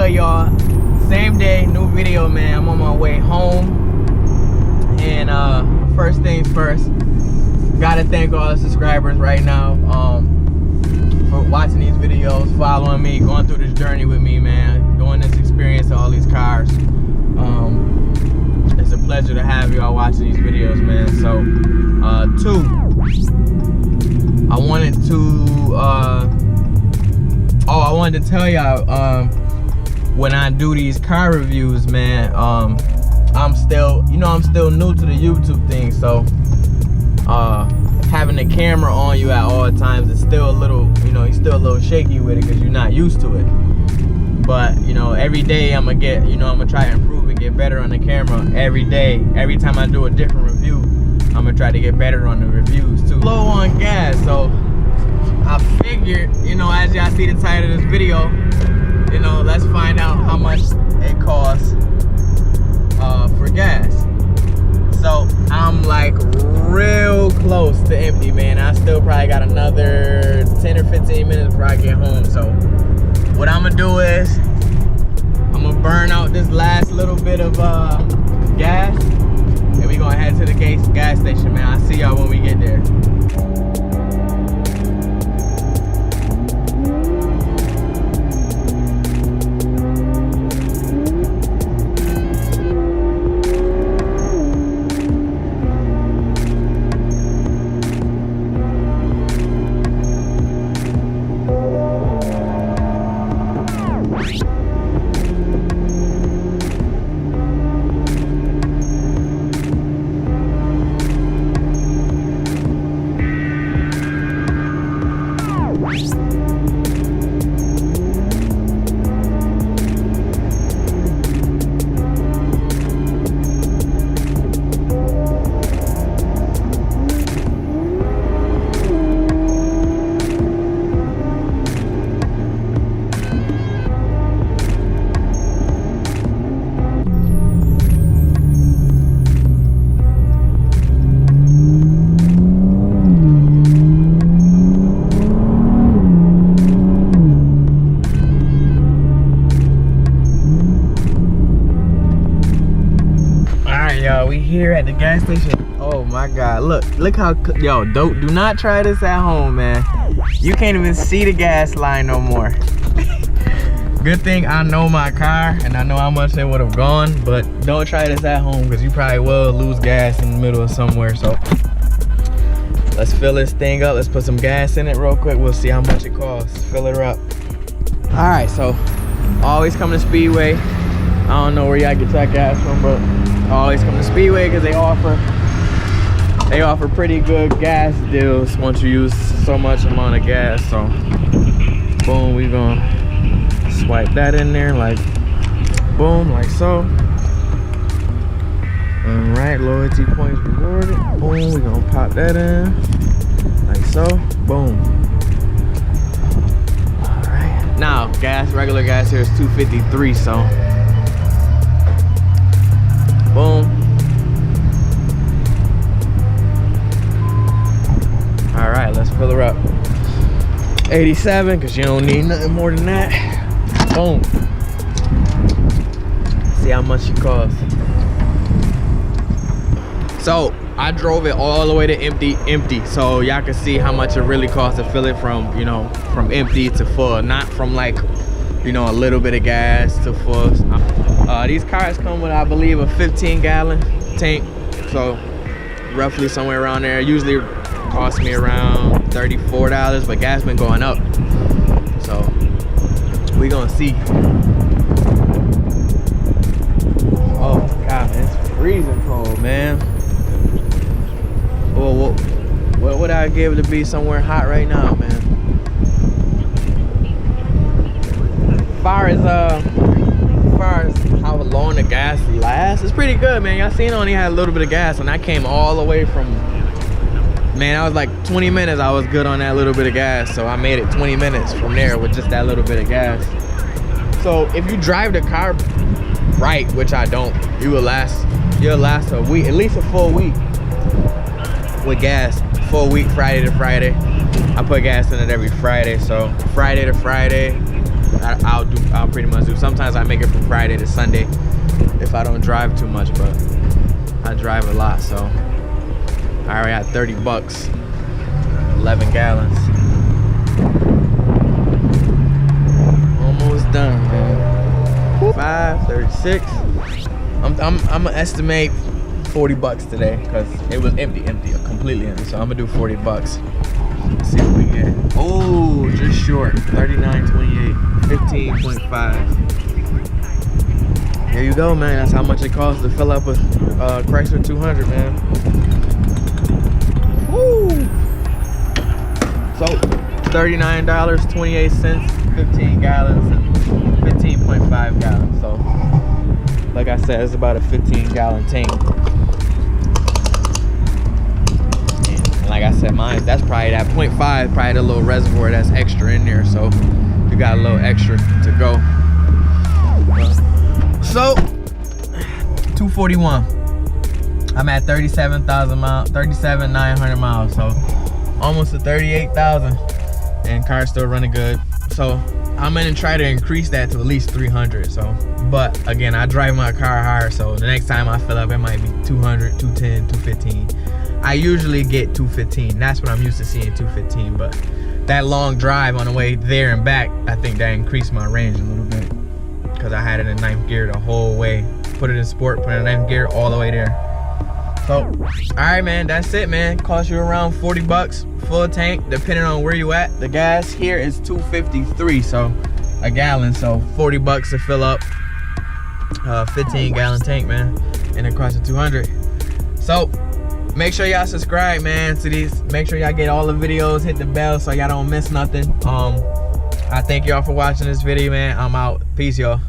good, y'all? Same day, new video, man. I'm on my way home. And first things first, gotta thank all the subscribers right now for watching these videos, following me, going through this journey with me, man. Doing this experience of all these cars. It's a pleasure to have y'all watching these videos, man. So, two, I wanted to tell y'all, when I do these car reviews, man, I'm still new to the YouTube thing, so having the camera on you at all times is still a little, you're still a little shaky with it because you're not used to it. But every day I'm gonna try to improve and get better on the camera every day. Every time I do a different review, I'm gonna try to get better on the reviews too. Low on gas, so I figured, as y'all see the title of this video, let's find out how much it costs for gas. So I'm like real close to empty, man. I still probably got another 10 or 15 minutes before I get home. So what I'm gonna do is I'm gonna burn out this last little bit of gas, and we gonna head to the gas station, man. I'll see y'all when we get there. We here at the gas station. Oh my god, look how, yo, do not try this at home, man. You can't even see the gas line no more. Good thing I know my car and I know how much it would have gone, but don't try this at home because you probably will lose gas in the middle of somewhere. So let's fill this thing up. Let's put some gas in it real quick. We'll see how much it costs. Fill it up. All right, so always come to Speedway. I don't know where y'all get that gas from, but always come to Speedway because they offer pretty good gas deals once you use so much amount of gas. So boom, we gonna swipe that in there, like boom, like so. All right, loyalty points rewarded. Boom, we gonna pop that in like so. Boom. All right, now regular gas here is $2.53, so boom. All right, let's fill her up. 87, because you don't need nothing more than that. Boom. See how much she costs. So I drove it all the way to empty, so y'all can see how much it really costs to fill it from, from empty to full, not from like, a little bit of gas to full. These cars come with, I believe, a 15-gallon tank, so roughly somewhere around there. Usually costs me around $34, but gas been going up, so we gonna see. Oh god, man, it's freezing cold, man. Oh, what would I give it to be somewhere hot right now, man? As far as how long the gas lasts, it's pretty good, man. Y'all seen I only had a little bit of gas, and I came all the way from, man, I was like 20 minutes I was good on that little bit of gas, so I made it 20 minutes from there with just that little bit of gas. So if you drive the car right, which I don't, you'll last a week, at least a full week with gas. Full week, Friday to Friday. I put gas in it every Friday, so Friday to Friday, I'll pretty much do. Sometimes I make it from Friday to Sunday if I don't drive too much, but I drive a lot, so I already had 30 bucks, 11 gallons. Almost done, man. 5:36. I'm gonna estimate 40 bucks today because it was empty, completely empty. So I'm gonna do 40 bucks. Let's see what we get. Oh, just short. 39.28, 15.5. There you go, man. That's how much it costs to fill up a Chrysler 200, man. Woo! So $39.28, 15 gallons, and 15.5 gallons. So, like I said, it's about a 15-gallon tank. And like I said, mine, that's probably that 0.5, probably the little reservoir that's extra in there. So you got a little extra to go. So 241. I'm at 37,000 miles, 37,900 miles. So almost to 38,000, and car's still running good. So I'm gonna try to increase that to at least 300. So, but again, I drive my car higher, so the next time I fill up, it might be 200, 210, 215. I usually get 215. That's what I'm used to seeing, 215. But that long drive on the way there and back, I think that increased my range a little bit because I had it in 9th gear the whole way. Put it in sport, put it in 9th gear all the way there. So, all right, man, that's it, man. Cost you around 40 bucks, full tank, depending on where you at. The gas here is 253, so a gallon, so 40 bucks to fill up 15-gallon tank, man, and it costs you 200. So make sure y'all subscribe, man, to these. Make sure y'all get all the videos, hit the bell so y'all don't miss nothing. I thank y'all for watching this video, man. I'm out. Peace, y'all.